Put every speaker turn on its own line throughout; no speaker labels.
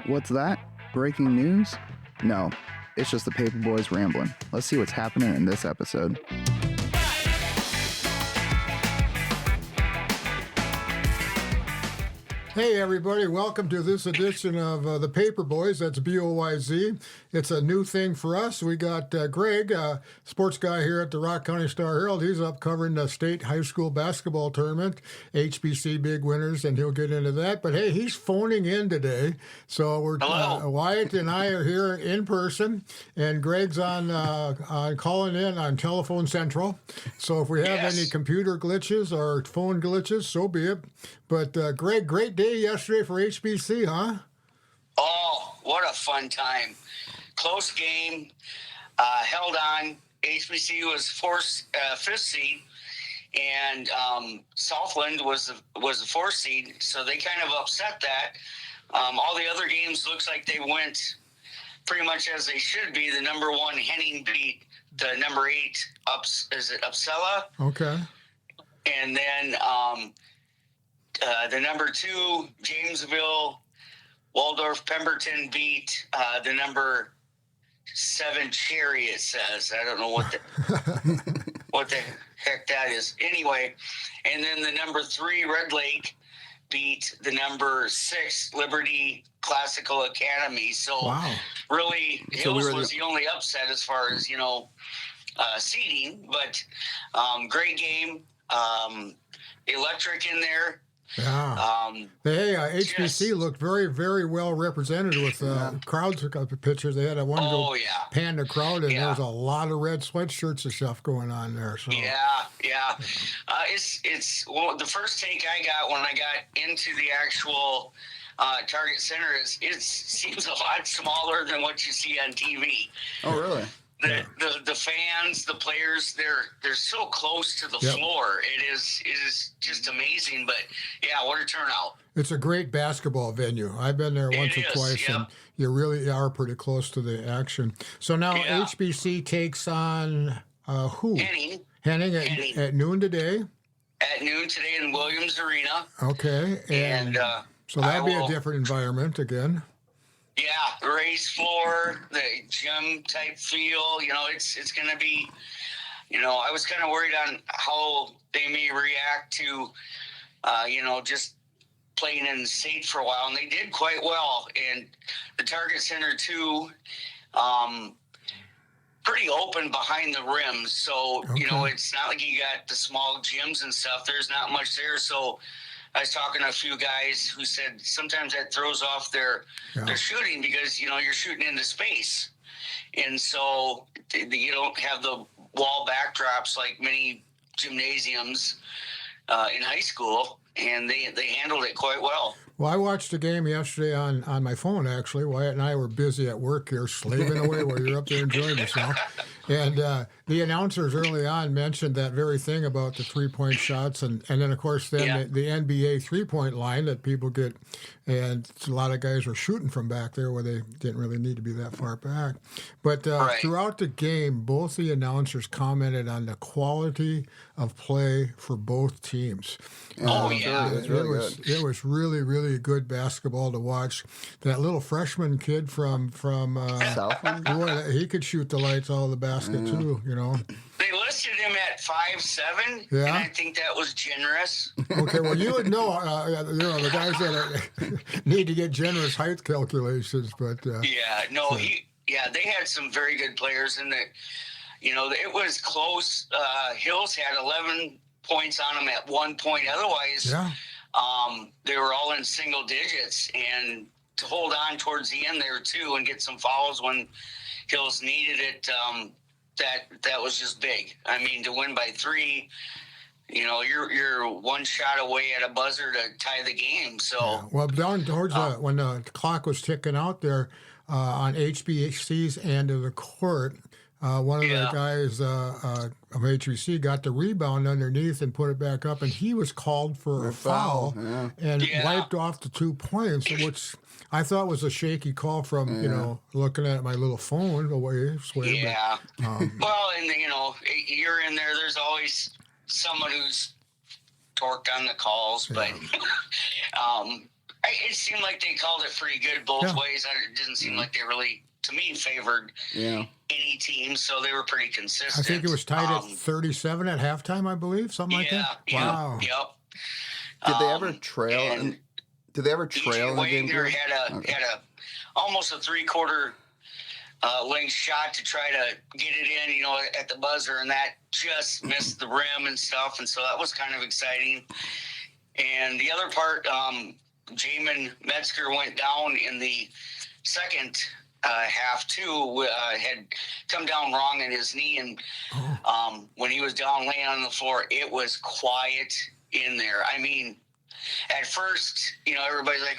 What's that? Breaking news? No, it's just the Paper Boys rambling. Let's see what's happening in this episode.
Hey everybody, welcome to this edition of the Paper Boys. That's Boyz. It's a new thing for us. We got Greg, sports guy here at the Rock County Star-Herald. He's up covering the state high school basketball tournament, HBC big winners, and he'll get into that. But hey, he's phoning in today. So we're Wyatt and I are here in person, and Greg's on calling in on Telephone Central. So if we have any computer glitches or phone glitches, so be it. But Greg, great day yesterday for HBC, huh?
Oh, what a fun time. Close game, held on. HBC was fifth seed, and Southland was the fourth seed, so they kind of upset that. All the other games looks like they went pretty much as they should be. The number one Henning beat the number 8 Uppsala?
Okay.
And then the number 2 Jamesville Waldorf Pemberton beat the number 7 Cherry, it says. I don't know what the heck that is. Anyway, and then the number 3 Red Lake beat the number 6 Liberty Classical Academy. So really, Hills was the only upset as far as, seeding. But great game. Electric in there.
Yeah. HBC looked very, very well represented with crowds took up the pictures. They had a one pan the crowd, and there was a lot of red sweatshirts and stuff going on there. So.
Yeah. It's the first take I got when I got into the actual Target Center is it seems a lot smaller than what you see on TV.
Oh, really?
The fans, the players, they're so close to the floor. It is just amazing. But yeah, what a turnout!
It's a great basketball venue. I've been there once or twice, and you really are pretty close to the action. So now HBC takes on who? Henning at noon today.
At noon today in Williams Arena.
Okay, and so that'll be a different environment again.
Yeah, race floor, the gym type feel. It's going to be. I was kind of worried on how they may react to, just playing in state for a while, and they did quite well. And the Target Center too, pretty open behind the rims. So it's not like you got the small gyms and stuff. There's not much there. So I was talking to a few guys who said sometimes that throws off their shooting because, you're shooting into space. And so you don't have the wall backdrops like many gymnasiums in high school, and they handled it quite well.
Well, I watched the game yesterday on my phone, actually. Wyatt and I were busy at work here, slaving away while you're up there enjoying yourself. And the announcers early on mentioned that very thing about the three-point shots. And then, of course, the NBA three-point line that people get. And a lot of guys were shooting from back there where they didn't really need to be that far back. But throughout the game, both the announcers commented on the quality of play for both teams. It was really, really good basketball to watch. That little freshman kid from
Southland,
boy, he could shoot the lights out of the basket too.
They listed him at 5'7", and I think that was generous.
Okay, well, you would know, the guys that need to get generous height calculations, but
they had some very good players in there. It was close. Hills had 11 points on them at one point. Otherwise, they were all in single digits, and to hold on towards the end there too and get some fouls when Hills needed it. That was just big. I mean, to win by 3, you're one shot away at a buzzer to tie the game. So
well, down towards when the clock was ticking out there on HBC's end of the court. One of the guys of HBC got the rebound underneath and put it back up, and he was called for a foul and wiped off the 2 points, which I thought was a shaky call from, looking at my little phone the way it swayed.
Yeah. Well, and, you're in there. There's always someone who's torqued on the calls, but It seemed like they called it pretty good both ways. It didn't seem like they really, to me, favored any team, so they were pretty consistent.
I think it was tied at 37 at halftime, I believe, something like that. Wow.
Yep.
Did they ever trail? Did they ever trail in the game?
Wagner had a almost a 3/4 length shot to try to get it in, at the buzzer, and that just missed the rim and stuff, and so that was kind of exciting. And the other part, Jamin Metzger went down in the second half too. Had come down wrong in his knee, and when he was down laying on the floor, it was quiet in there. I mean, at first, everybody's like,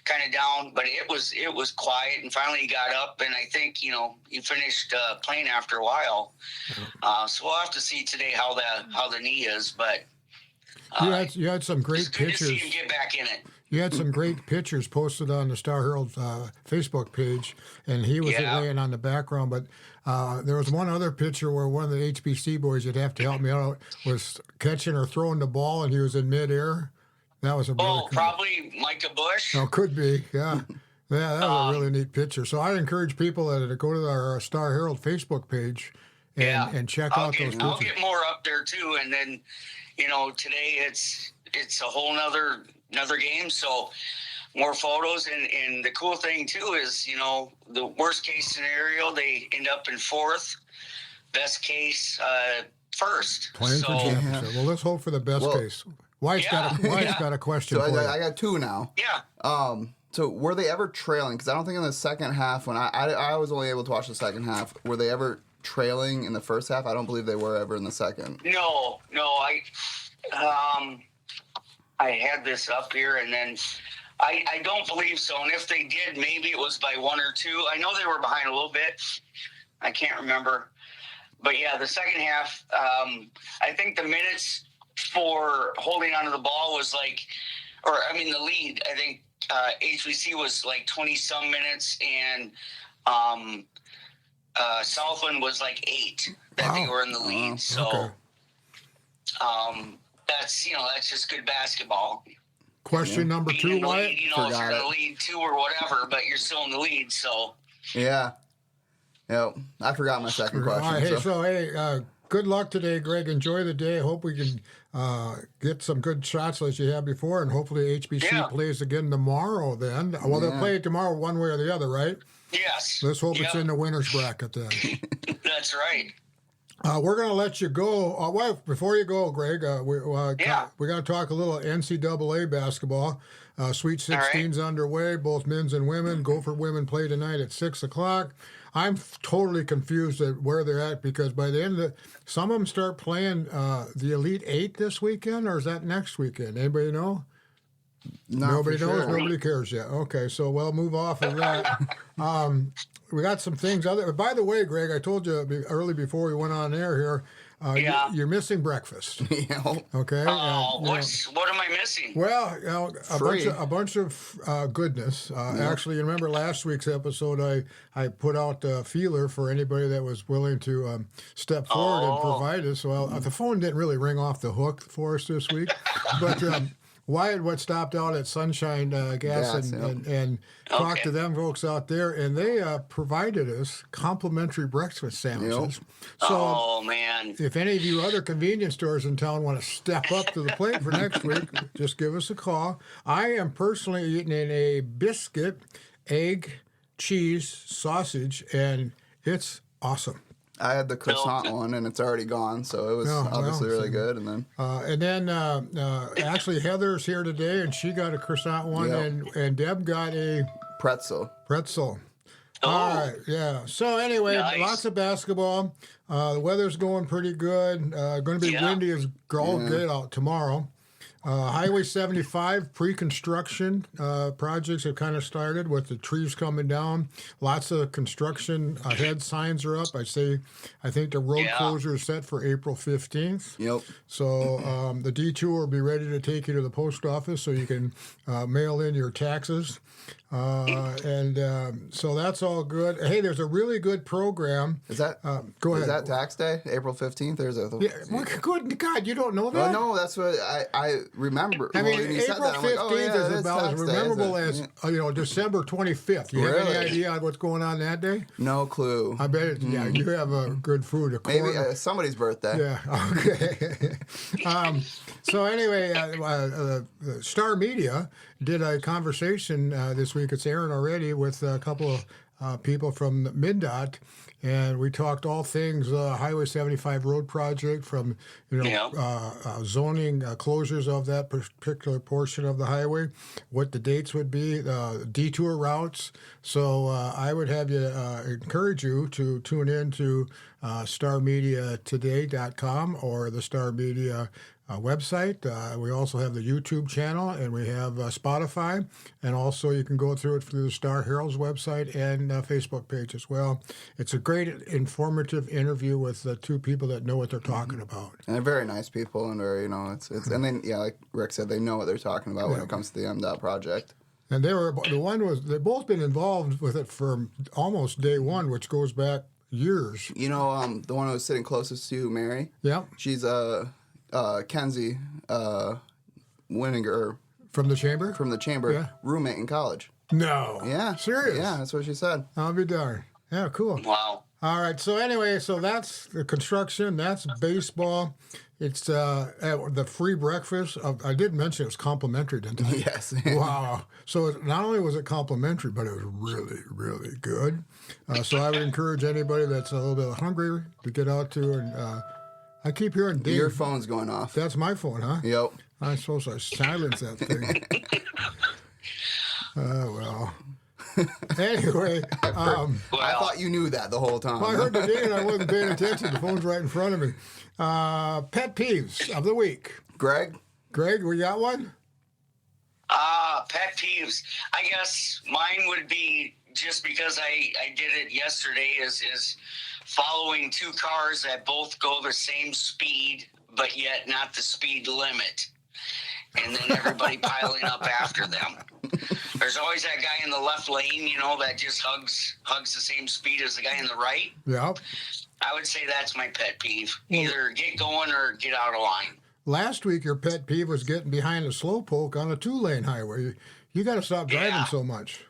kind of down, but it was quiet, and finally he got up, and I think, he finished playing after a while. So we'll have to see today how the knee is, but
you had some great pictures.
Good to see him get back in it.
You had some great pictures posted on the Star Herald Facebook page, and he was laying on the background. But there was one other picture where one of the HBC boys, you'd have to help me out, was catching or throwing the ball, and he was in midair. That was
probably Micah Bush.
Oh, could be, yeah. Yeah, that was a really neat picture. So I encourage people to go to our Star Herald Facebook page and check out those pictures.
I'll get more up there too, and then today it's a whole nother game, so more photos, and the cool thing too is the worst case scenario they end up in fourth, best case first.
Playing for championship. Well, let's hope for the best case. Wyatt's got a question.
So
for
I got two now.
Yeah.
So were they ever trailing? Because I don't think in the second half, when I was only able to watch the second half, were they ever trailing in the first half? I don't believe they were ever in the second.
No, I had this up here, and then I don't believe so. And if they did, maybe it was by 1 or 2. I know they were behind a little bit. I can't remember. But yeah, the second half, I think the minutes for holding onto the ball was the lead. I think HBC was like 20-some minutes, and Southland was like 8 that they were in the lead. So that's just good basketball.
Question number 2, Wyatt?
Lead, if you're in the lead 2 or whatever, but you're still in the lead, so.
Yeah. Yep. I forgot my second question.
All right, good luck today, Greg. Enjoy the day. Hope we can get some good shots as you had before, and hopefully HBC plays again tomorrow then. Well, they'll play tomorrow one way or the other, right?
Yes.
Let's hope it's in the winner's bracket then.
That's right.
We're going to let you go. Before you go, Greg, we got to talk a little NCAA basketball. Sweet 16's underway, both men's and women. Gopher women play tonight at 6 o'clock. I'm totally confused at where they're at, because by the end of some of them start playing the Elite 8 this weekend, or is that next weekend? Anybody know? Nobody knows. Sure. Nobody cares yet. Okay, so we'll move off of that. We got some things. By the way, Greg, I told you early before we went on air here, you're missing breakfast. Okay.
What am I missing?
Well, a bunch of goodness. Actually, you remember last week's episode, I put out a feeler for anybody that was willing to step forward and provide us. Well, the phone didn't really ring off the hook for us this week, but. Wyatt stopped out at Sunshine Gas and talked to them folks out there, and they provided us complimentary breakfast sandwiches.
Yep.
So,
man.
If any of you other convenience stores in town want to step up to the plate for next week, just give us a call. I am personally eating a biscuit, egg, cheese, sausage, and it's awesome.
I had the croissant one, and it's already gone, so it was obviously really good. And then,
actually, Heather's here today, and she got a croissant one, and Deb got a
pretzel.
All right, yeah. So anyway, lots of basketball. The weather's going pretty good. Going to be windy as all get out tomorrow. Highway 75 pre-construction projects have kind of started with the trees coming down. Lots of construction ahead signs are up. I think the road closure is set for April 15th.
Yep.
So the detour will be ready to take you to the post office so you can mail in your taxes. So that's all good. Hey, there's a really good program.
Is that
go ahead?
Is that tax day, April 15th?
Good God, you don't know that?
Well, no, that's what remember.
I mean,
when you said
April
that, I'm like,
15th
oh, yeah,
is about as
tax day,
memorable
isn't
as,
it?
December 25th. You have any
Really?
idea on what's going on that day?
No clue.
I bet it's, yeah, you have good food.
Maybe somebody's birthday.
Yeah, okay. So anyway, Star Media did a conversation this week. It's airing already with a couple of people from MnDOT, and we talked all things Highway 75 road project, from zoning closures of that particular portion of the highway, what the dates would be, detour routes. So I would have you encourage you to tune in to starmediatoday.com or the Star Media website. We also have the YouTube channel, and we have Spotify, and also you can go through it through the Star Herald's website and Facebook page as well. It's a great, informative interview with two people that know what they're talking about.
And they're very nice people, and very, it's and then like Rick said, they know what they're talking about when it comes to the MDOT project.
And they've both been involved with it from almost day one, which goes back years.
The one who was sitting closest to Mary.
Yeah.
She's Kenzie Winninger
From the chamber?
from the chamber,
Yeah.
roommate in college.
No.
Yeah.
Serious?
Yeah, that's what she said.
I'll be darned. Yeah, cool.
Wow.
All right. So anyway, that's the construction. That's baseball. It's the free breakfast. I did mention it was complimentary, didn't I?
Yes.
Wow. So not only was it complimentary, but it was really, really good. So I would encourage anybody that's a little bit hungry to get out to, and I keep hearing Dave.
Your phone's going off.
That's my phone, huh?
Yep.
I'm supposed to silence that thing. Well. Anyway,
I thought you knew that the whole time.
I heard the ding and I wasn't paying attention. The phone's right in front of me. Pet peeves of the week.
Greg,
We got one?
Pet peeves. I guess mine would be, just because I did it yesterday, is following two cars that both go the same speed, but yet not the speed limit. And then everybody piling up after them. There's always that guy in the left lane, that just hugs the same speed as the guy in the right.
Yeah.
I would say that's my pet peeve. Either get going or get out of line.
Last week, your pet peeve was getting behind a slowpoke on a 2-lane highway. You got to stop driving so much.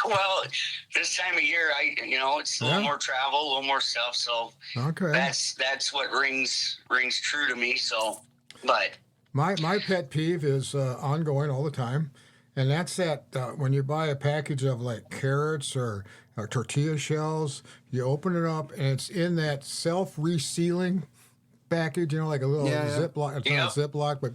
Well, this time of year, it's a little more travel, a little more stuff. So
okay,
that's what rings true to me. So, but
my pet peeve is ongoing all the time, and that's that when you buy a package of like carrots or tortilla shells, you open it up and it's in that self-resealing package, like a little Ziploc. It's not a Ziploc, but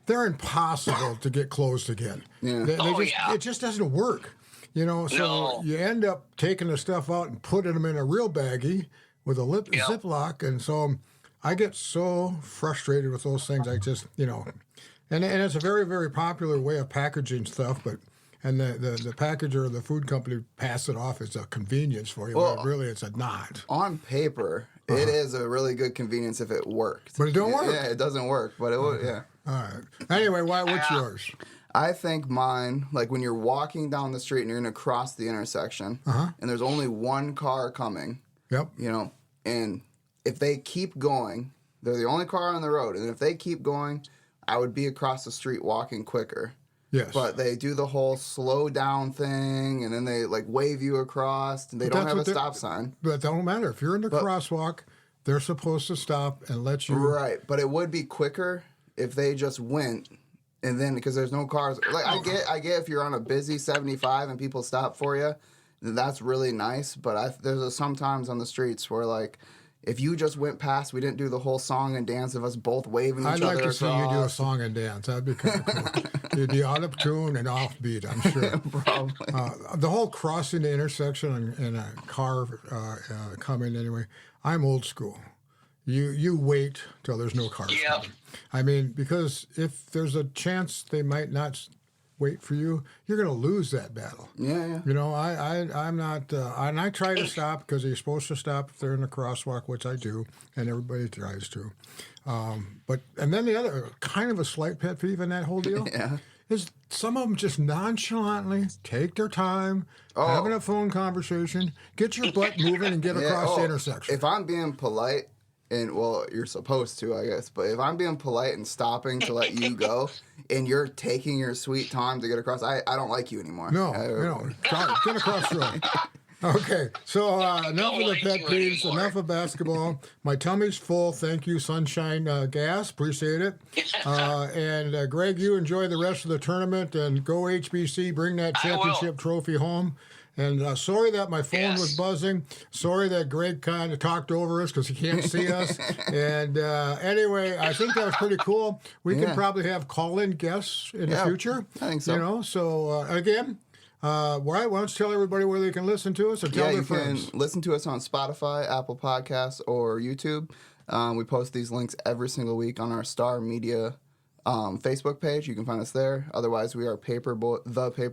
they're impossible to get closed again.
Yeah.
It just doesn't work. So you end up taking the stuff out and putting them in a real baggie with a Ziploc, and so I get so frustrated with those things. I just, and it's a very, very popular way of packaging stuff, and the packager or the food company pass it off as a convenience for you, but really it's a not.
On paper, it is a really good convenience if it worked.
But it don't work.
Yeah, it doesn't work, but it would, yeah.
All right. Anyway, what's yours?
I think mine, like when you're walking down the street and you're going to cross the intersection, and there's only one car coming,
Yep.
And if they keep going, they're the only car on the road, and if they keep going, I would be across the street walking quicker.
Yes.
But they do the whole slow down thing, and then they like wave you across, and they don't have a stop sign.
But it don't matter. If you're in the crosswalk, they're supposed to stop and let you.
Right, but it would be quicker if they just went, and then because there's no cars. Like I get if you're on a busy 75 and people stop for you, then that's really nice. But there's sometimes on the streets where like, if you just went past, we didn't do the whole song and dance of us both waving each other across.
I'd like to see you do a song and dance. That'd be kind of cool. You'd be out of tune and offbeat, I'm sure.
Probably.
The whole crossing the intersection and a car coming anyway, I'm old school. You wait till there's no cars coming. I mean, because if there's a chance they might not wait for you, you're going to lose that battle.
Yeah.
I'm not, and I try to stop because you're supposed to stop if they're in the crosswalk, which I do, and everybody tries to. And then the other kind of a slight pet peeve in that whole deal is some of them just nonchalantly take their time, having a phone conversation, get your butt moving, and get across the intersection.
If I'm being polite, and well, you're supposed to, I guess. But if I'm being polite and stopping to let you go, and you're taking your sweet time to get across, I don't like you anymore.
No, get across the road. Okay, so enough of the pet peeves, enough of basketball. My tummy's full. Thank you, Sunshine Gas. Appreciate it. And Greg, you enjoy the rest of the tournament and go HBC. Bring that championship trophy home. And sorry that my phone was buzzing. Sorry that Greg kind of talked over us because he can't see us. And anyway, I think that was pretty cool. We can probably have call-in guests in the future.
I think so.
You know, so again. Why don't you tell everybody where they can listen to us or tell their friends?
You can listen to us on Spotify, Apple Podcasts, or YouTube. We post these links every single week on our Star Media Facebook page. You can find us there. Otherwise, we are the Paper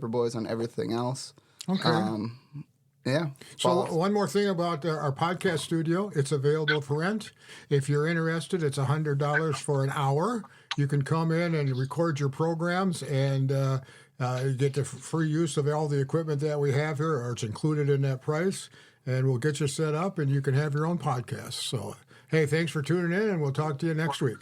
Boyz on everything else.
Okay.
Yeah.
So one more thing about our podcast studio. It's available for rent. If you're interested, it's $100 for an hour. You can come in and record your programs and you get the free use of all the equipment that we have here, or it's included in that price. And we'll get you set up and you can have your own podcast. So, hey, thanks for tuning in and we'll talk to you next week.